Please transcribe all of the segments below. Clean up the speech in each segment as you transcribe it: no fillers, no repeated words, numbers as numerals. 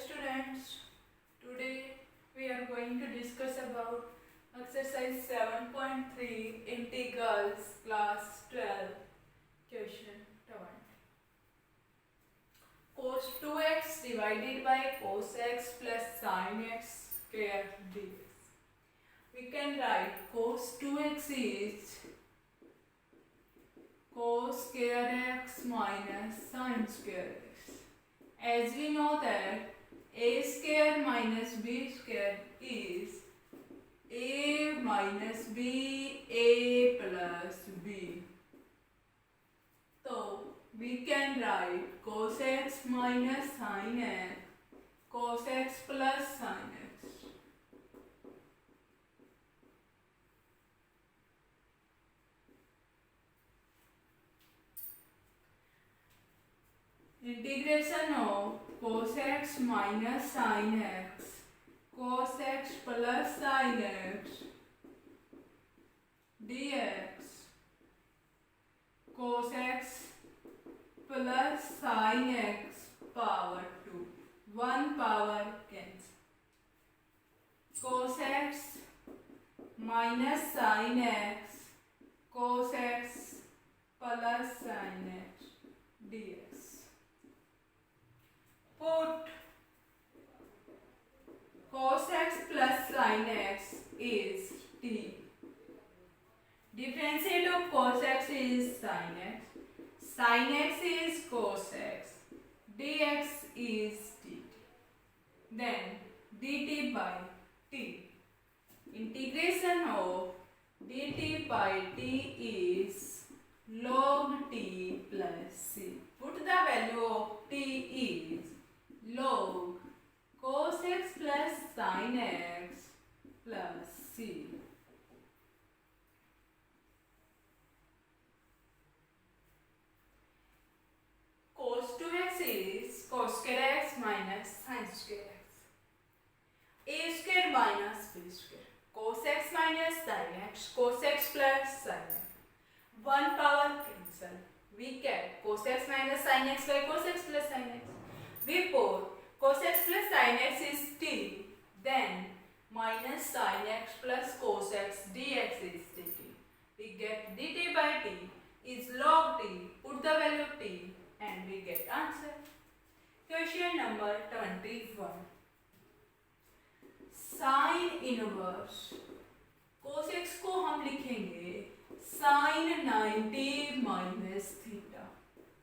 students, today we are going to discuss about exercise 7.3 integrals class 12 question 20. Cos 2x divided by cos x plus sin x square dx. We can write cos 2x is cos square x minus sin square x. As we know that a square minus b square is a minus b, a plus b. So we can write cos x minus sin x, cos x plus sin x. Integration of cos x minus sin x, cos x plus sin x dx, cos x plus sin x power 2, 1 power cancel. Cos x minus sin x, cos x plus sin x dx. Put cos x plus sin x is t. Differentiate of cos x is sin x. Sin x is cos x. Dx is dt. Then dt by t. Integration of dt by t is log t plus c. Put the value of t is log cos x plus sin x plus c. Cos 2x is cos square x minus sin square x. A square minus b square. Cos x minus sin x, cos x plus sin x. 1 power cancel. We get cos x minus sin x by cos x plus sin x. We put cos x plus sin x is t, then minus sin x plus cos x dx is dt. We get dt by t is log t, put the value of t and we get answer. Question number 21. Sin inverse cos x को हम लिखेंगे sin 90 minus theta.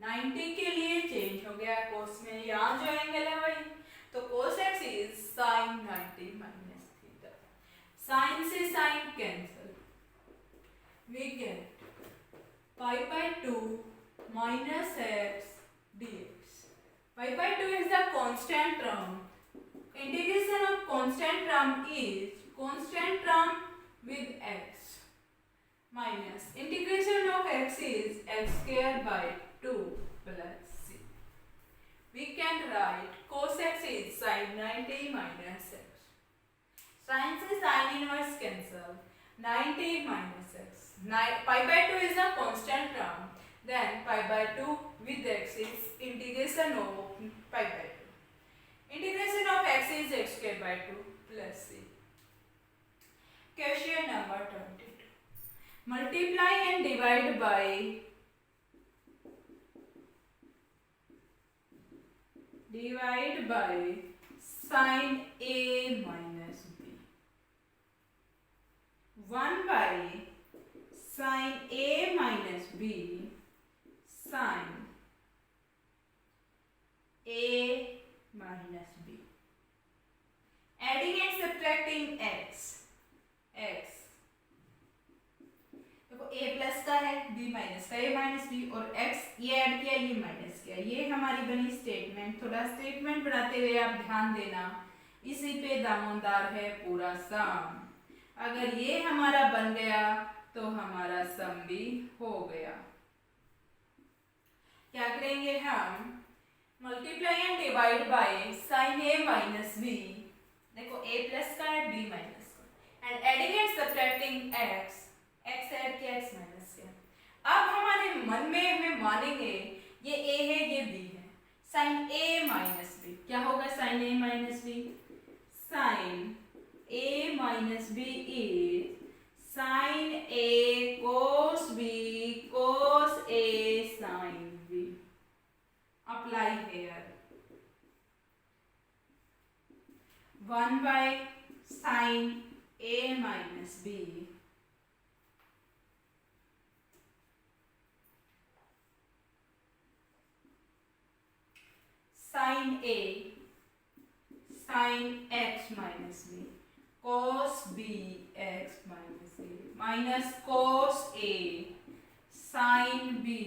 90 के लिए change हो गया कोस में, यहाँ जो एंगल है वही, तो cos x is sin 90 minus theta. sin से sin cancel. We get pi by 2 minus x dx. Pi by 2 is the constant term. Integration of constant term is constant term with x minus integration of x is x square by 2 plus c. We can write cos x is sin 90 minus x. Sin से sin inverse cancel. 90 minus x. Pi by 2 is a constant term. Then pi by 2 with x is integration of pi by 2. Integration of x is x square by 2 plus c. Question number 22. Multiply and divide by sin a minus b. 1 by sin a minus b sin a minus b. Adding and subtracting x. देखो a plus का है, b minus का, a minus b और x ये add किया, ये minus किया. ये हमारी बनी स्टेटमेंट. थोड़ा स्टेटमेंट बनाते हुए आप ध्यान देना, इसी पे दामोदार है पूरा सम. अगर ये हमारा बन गया तो हमारा सम भी हो गया. क्या करेंगे हम? Multiply and divide by sine A minus B. देखो a प्लस का है, b माइनस का, and adding and subtracting x. x add किया, x माइनस किया. अब हमारे मन में हमें मानेंगे ये a है, ये b है. साइन ए माइनस बी क्या होगा? Sine A minus B, sine A minus B is sine A cos B cos A sine B. Apply here. 1 by sin a minus b sin a sin x minus b cos b x minus a minus cos a sin b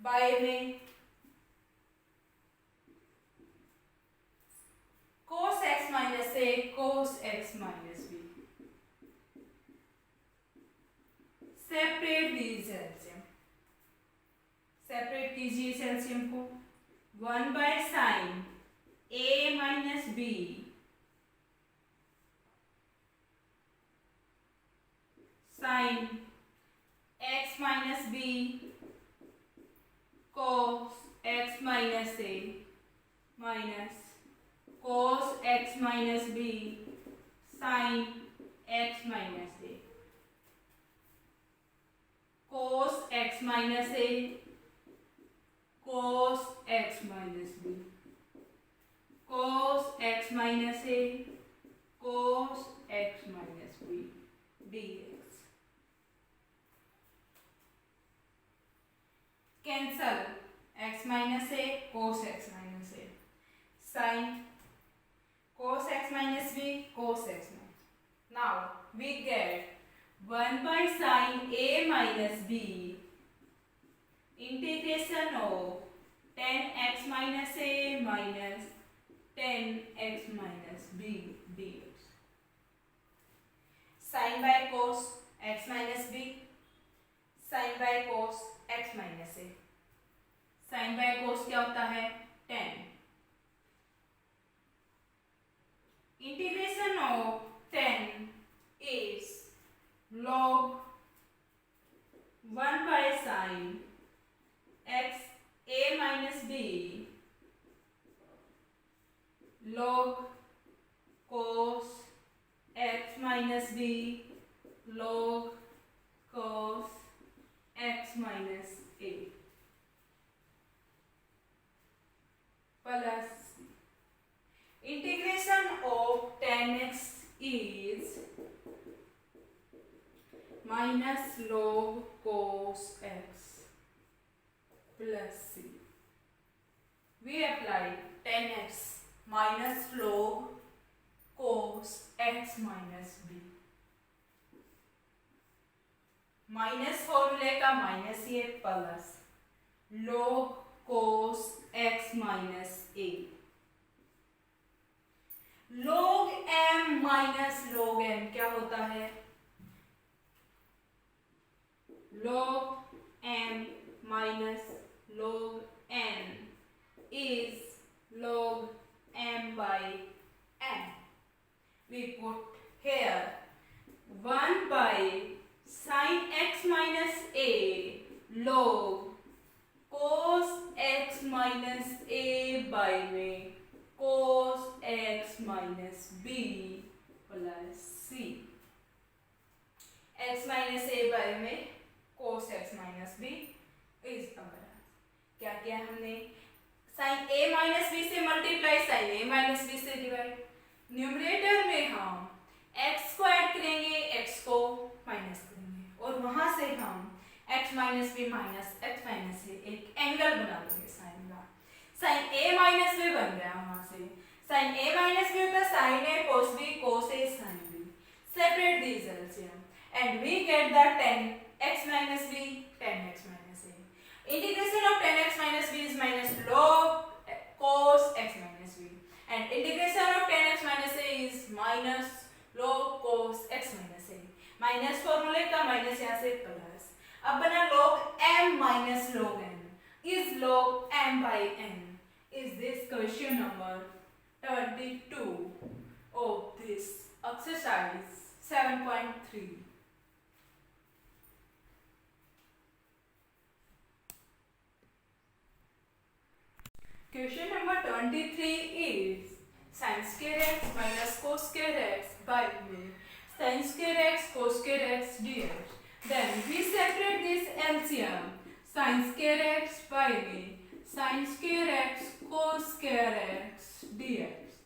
by में cos x minus a cos x minus b. Separate these LCM, separate कीजिए इस LCM को. 1 by sin a minus b sin x minus b cos x minus a minus cos x minus b sin x minus a cos x minus a cos x minus b cos x minus a cos x minus b dx. Cancel x minus a cos x minus a sin cos x minus b cos x minus. Now we get 1 by sin a minus b integration of tan x minus a minus tan x minus b dx. Sin by cos x minus b sin by cos x minus a. sin by cos क्या होता है? tan. Integration of tan is log 1 by sin x a minus b log cos x minus b log cos x minus a plus integration of tan x is minus log cos x plus c. We apply tan x minus log cos x minus b. Minus फॉर्मूले का minus ये plus log cos x minus a. log m minus log n क्या होता है? log m minus log n is log m by n. We put here 1 by sin x minus a log cos x minus a by में cos x minus b plus c. x minus a by में cos x minus b is बराबर क्या किया हमने? sin a minus b से multiply sin a minus b से divide. Numerator में हम x को ऐड करेंगे, x को माइनस करेंगे और वहां से हम x minus B minus x minus से एक एंगल बना देंगे साइन का. साइन a माइनस बी बन गया वहां से. साइन a माइनस बी होता है sign a cos b cos a sin b. Separate these LCM and we get the tan x minus b tan x minus a. Integration of tan x minus b is minus log cos x minus b and integration of tan x minus a is minus log cos x minus a. Minus फॉर्मूले का minus यहाँ से plus. अब बना log m minus log n is log m by n. Is this question number 22 of this exercise 7.3. Question number 23 is sin square x minus cos square x by sin square x cos square x dx. Then we separate this LCM. Sin square x by sin square x cos square x dx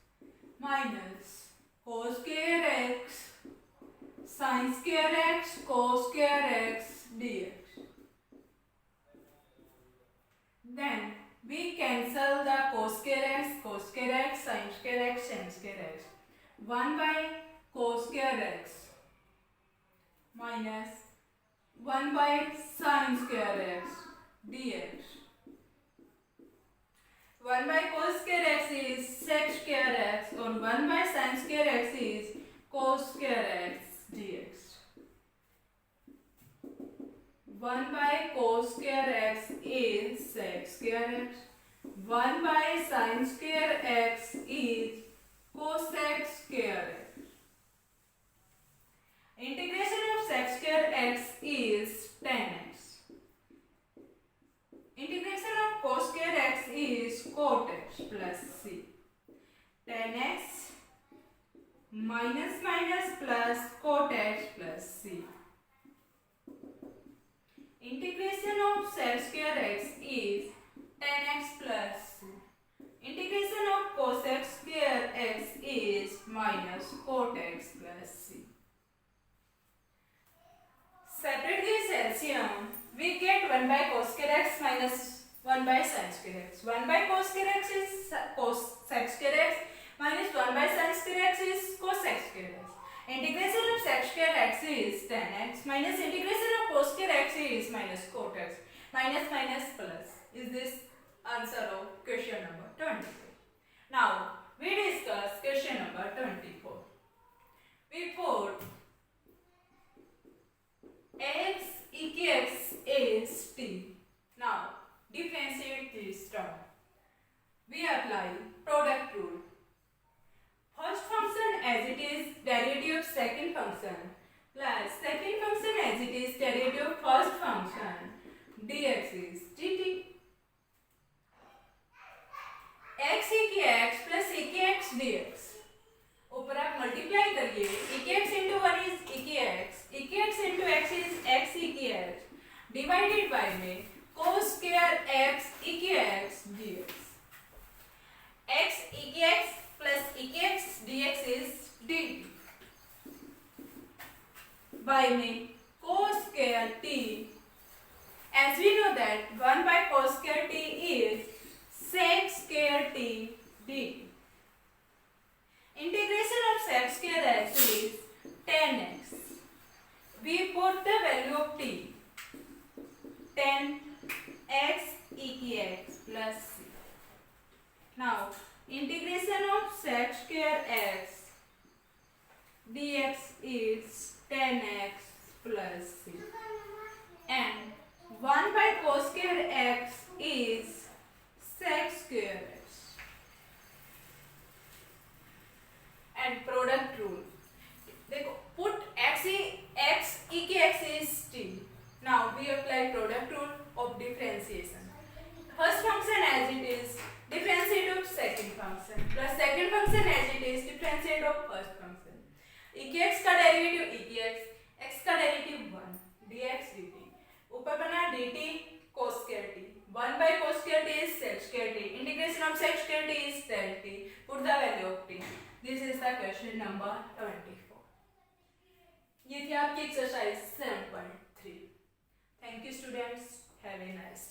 minus cos square x sin square x cos square x dx. Then we cancel the cos square x, sin square x, sin square x. 1 by cos square x minus 1 by sin square x dx. 1 by cos square x is sec square x और 1 by sin square x is cos square x dx. 1 by cos square x is sec square x. 1 by sin square x is cosec square x. Integration of sec square x is tan x. Integration of cos square x is cot x plus c. Tan x minus minus plus cot x plus c. Integration of sec square x is tan x plus c. Integration of cosec square x is minus cot x plus c. Separate this LCM. We get 1 by cos square x minus 1 by sin square x. 1 by cos square x is cosec square x minus 1 by sin square x is cosec square x. Integration of sec square x is tan x minus integration of cos square x is minus cot x. Minus minus plus is this answer of question number 24. Now we discuss question number 24. We put x equals is t. Now differentiate this term. We apply product rule. First function as it is derivative of second function plus second function as it is derivative of first function dx is dt. x e की x plus e की x dx. ऊपर आप multiply करिए e की x into 1 is e की x into x is x e की x divided by में cos square x e की x dx. x e की x plus e की x dx is dt. By में cos square t. As we know that 1 by cos square t is sec square t dt. Integration of sec square x is tan x. We put the value of t. Tan x e की x plus c. Now integration of sec square x dx is tan x plus c. And 1 by cos square x is sec square x. And product rule. देखो put x e की x is t. Now we apply product rule of differentiation. First function as it is differentiate of second function plus second function as it is differentiate of first function. e की x का derivative e की x का derivative 1 dx dt. ऊपर बना dt cos square t. 1 by cos square t is sec square t. Integration of sec square t is tan t. Put the value of t. This is the question number 24. ये थी आपकी exercise 7.3. Thank you students. Have a nice day.